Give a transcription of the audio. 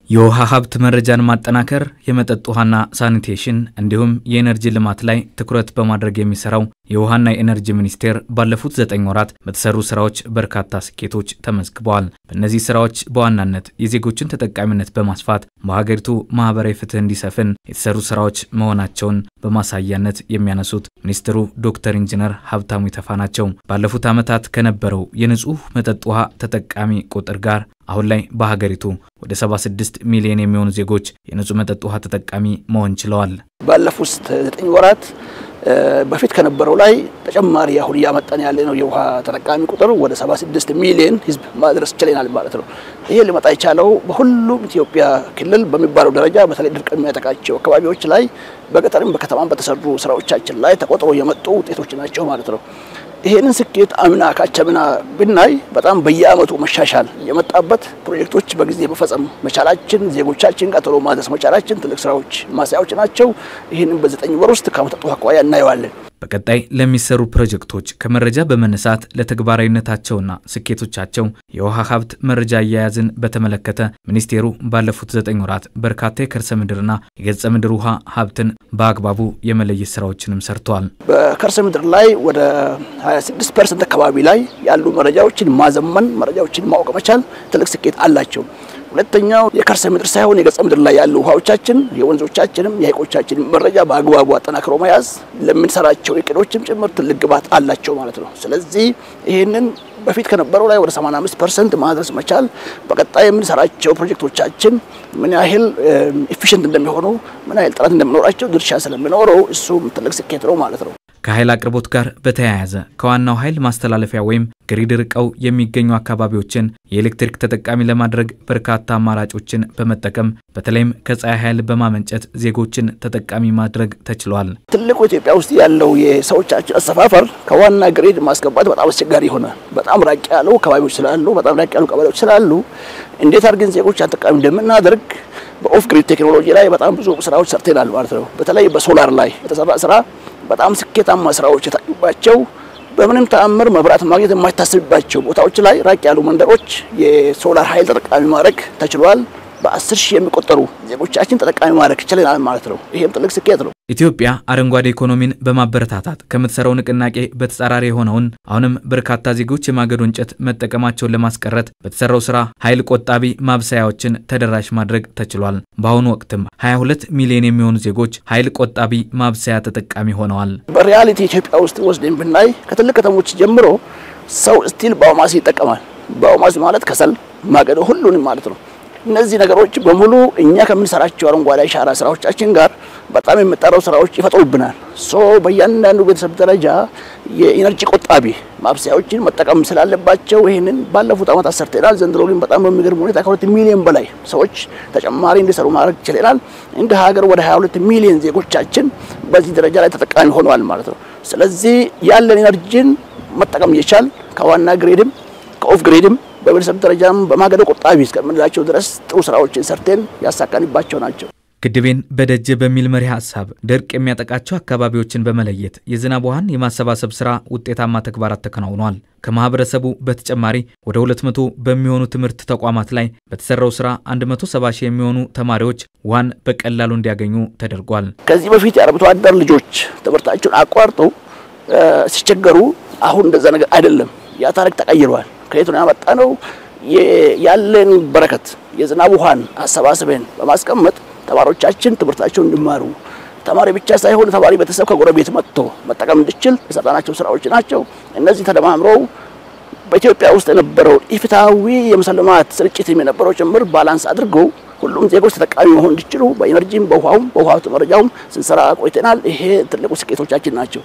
የውሃ ሀብት መረጃን ማጠናከር የመጠጥ ውሃና ሳኒቴሽን እንዲሁም የኤነርጂ ልማት ላይ ትኩረት በማድረግ የሚሰራው የውሃና የኤነርጂ ሚኒስቴር ባለፉት 9 ወራት በተሰሩ ስራዎች በርካታ ስኬቶች ተመዝግበዋል። በእነዚህ ስራዎች በዋናነት የዜጎችን ተጠቃሚነት በማስፋት በሀገሪቱ ማህበራዊ ፍትህ እንዲሰፍን የተሰሩ ስራዎች መሆናቸውን በማሳያነት የሚያነሱት ሚኒስትሩ ዶክተር ኢንጂነር ሀብታሙ ኢተፋ ናቸው። ባለፉት ዓመታት ከነበረው የንጹህ መጠጥ ውሃ ተጠቃሚ ቁጥር ጋር አሁን ላይ በሀገሪቱ ወደ 76 ሚሊዮን የሚሆኑ ዜጎች የንጹህ መጠጥ ውሃ ተጠቃሚ መሆን ችለዋል። ባለፉት 9 ወራት በፊት ከነበረው ላይ ተጨማሪ አሁን ያመጣን ያለ ነው የውሃ ተጠቃሚ ቁጥር ወደ 76 ሚሊዮን ህዝብ ማድረስ ችለናል ማለት ነው። ይሄ ሊመጣ የቻለው በሁሉም ኢትዮጵያ ክልል በሚባለው ደረጃ በተለይ ድርቅ የሚያጠቃቸው አካባቢዎች ላይ በገጠርም በከተማም በተሰሩ ስራዎቻችን ላይ ተቆጥሮ የመጡ ውጤቶች ናቸው ማለት ነው። ይሄንን ስኬት አምና ካቸምና ብናይ በጣም በየአመቱ መሻሻል የመጣበት ፕሮጀክቶች በጊዜ መፈጸም መቻላችን ዜጎቻችን ቀጥሎ ማድረስ መቻላችን ትልቅ ስራዎች ማሳያዎች ናቸው። ይሄንን በ9 ወር ውስጥ ከመጠጥ ውሃ አኳያ እናየዋለን። በቀጣይ ለሚሰሩ ፕሮጀክቶች ከመረጃ በመነሳት ለተግባራዊነታቸውና ስኬቶቻቸው የውሃ ሀብት መረጃ አያያዝን በተመለከተ ሚኒስቴሩ ባለፉት 9 ወራት በርካታ የከርሰ ምድርና የገጸ ምድር ውሃ ሀብትን በአግባቡ የመለየት ስራዎችንም ሰርቷል። በከርሰ ምድር ላይ ወደ 26% አካባቢ ላይ ያሉ መረጃዎችን ማዘመን መረጃዎችን ማወቅ መቻል ትልቅ ስኬት አላቸው። ሁለተኛው የከርሰ ምድር ሳይሆን የገጸ ምድር ላይ ያሉ ውሃዎቻችን የወንዞቻችንም የሐይቆቻችንም መረጃ በአግባቡ አጠናክሮ መያዝ ለምንሰራቸው እቅዶችም ጭምር ትልቅ ግብዓት አላቸው ማለት ነው። ስለዚህ ይሄንን በፊት ከነበረው ላይ ወደ 85% ማድረስ መቻል በቀጣይ የምንሰራቸው ፕሮጀክቶቻችን ምን ያህል ኤፊሺየንት እንደሚሆኑ ምን ያህል ጥራት እንደሚኖራቸው ድርሻ ስለሚኖረው እሱም ትልቅ ስኬት ነው ማለት ነው። ከኃይል አቅርቦት ጋር በተያያዘ ከዋናው ኃይል ማስተላለፊያ ወይም ግሪድ ርቀው የሚገኙ አካባቢዎችን የኤሌክትሪክ ተጠቃሚ ለማድረግ በርካታ አማራጮችን በመጠቀም በተለይም ከፀሐይ ኃይል በማመንጨት ዜጎችን ተጠቃሚ ማድረግ ተችሏል። ትልቁ ኢትዮጵያ ውስጥ ያለው የሰዎቻችን አሰፋፈር ከዋና ግሪድ ማስገባት በጣም አስቸጋሪ ሆነ። በጣም ራቅ ያሉ አካባቢዎች ስላሉ በጣም ራቅ ያሉ ቀበሌዎች ስላሉ እንዴት አድርገን ዜጎችን ተጠቃሚ እንደምናደርግ በኦፍ ግሪድ ቴክኖሎጂ ላይ በጣም ብዙ ስራዎች ሰርተናል ማለት ነው። በተለይ በሶላር ላይ የተሰራ ስራ በጣም ስኬታማ ስራዎች የታዩባቸው በምንም ተአምር መብራት ማግኘት የማይታሰብባቸው ቦታዎች ላይ ራቅ ያሉ መንደሮች የሶላር ኃይል ተጠቃሚ ማድረግ ተችሏል። በ10 ሺህ የሚቆጠሩ ዜጎቻችን ተጠቃሚ ማድረግ ችለናል ማለት ነው። ይሄም ትልቅ ስኬት ነው። ኢትዮጵያ አረንጓዴ ኢኮኖሚን በማበረታታት ከምትሰራው ንቅናቄ በተጻራሪ የሆነውን አሁንም በርካታ ዜጎች የማገዶ እንጨት መጠቀማቸውን ለማስቀረት በተሰራው ስራ ኃይል ቆጣቢ ማብሰያዎችን ተደራሽ ማድረግ ተችሏል። በአሁኑ ወቅትም 22 ሚሊዮን የሚሆኑ ዜጎች ኃይል ቆጣቢ ማብሰያ ተጠቃሚ ሆነዋል። በሪያሊቲ ኢትዮጵያ ውስጥ ወስደን ብናይ ከትልቅ ከተሞች ጀምሮ ሰው ስቲል ባዮማስ ይጠቀማል። ባዮማስ ማለት ከሰል ማገዶ ሁሉንም ማለት ነው። እነዚህ ነገሮች በሙሉ እኛ ከምንሰራቸው አረንጓዴ አሻራ ስራዎቻችን ጋር በጣም የምጣራው ስራዎች ይፈጥሩብናል። በእያንዳንዱ ቤተሰብ ደረጃ የኢነርጂ ቆጣቢ ማብሰያዎችን መጠቀም ስላለባቸው ይሄንን ባለፉት ዓመታት ሰርተናል። ዘንድሮ ግን በጣም በሚገርም ሁኔታ ከ2 ሚሊዮን በላይ ሰዎች ተጨማሪ እንዲሰሩ ማድረግ ችለናል። እንደ ሀገር ወደ 22 ሚሊዮን ዜጎቻችን በዚህ ደረጃ ላይ ተጠቃሚ ሆነዋል ማለት ነው። ስለዚህ ያለን ኢነርጂን መጠቀም ይቻል ከዋና ግሪድም ከኦፍ ግሪድም በቤተሰብ ደረጃም በማገዶ ቆጣቢ እስከምንላቸው ድረስ ጥሩ ስራዎችን ሰርተን ያሳካንባቸው ናቸው። ግድቤን በደጀ በሚል መሪ ሐሳብ ድርቅ የሚያጠቃቸው አካባቢዎችን በመለየት የዝናብ ውሃን የማሰባሰብ ስራ ውጤታማ ተግባራት ተከናውኗል። ከማህበረሰቡ በተጨማሪ ወደ 200 በሚሆኑ ትምህርት ተቋማት ላይ በተሰራው ስራ 170 ሺህ የሚሆኑ ተማሪዎች ውሃን በቀላሉ እንዲያገኙ ተደርጓል። ከዚህ በፊት የአርብቶ አደር ልጆች ትምህርታቸውን አቋርጠው ሲቸገሩ አሁን እንደዛ ነገር አይደለም። ያ ታሪክ ተቀይሯል። ከየት ነው ያመጣነው? ያለን በረከት የዝናብ ውሃን አሰባስበን በማስቀመጥ ተማሪዎቻችን ትምህርታቸውን እንዲማሩ ተማሪ ብቻ ሳይሆን ተማሪ ቤተሰብ ከጎረቤት መጥቶ መጠቀም እንዲችል የሰራናቸው ስራዎች ናቸው። እነዚህ ተደማምረው በኢትዮጵያ ውስጥ የነበረው ኢፍትሃዊ የመሰለማት ስርጭት የነበረው ጭምር ባላንስ አድርገው ሁሉም ዜጎች ተጠቃሚ መሆን እንዲችሉ በኢነርጂም በውሃው መረጃውም ስንሰራ ቆይተናል። ይሄ ትልቁ ስኬቶቻችን ናቸው።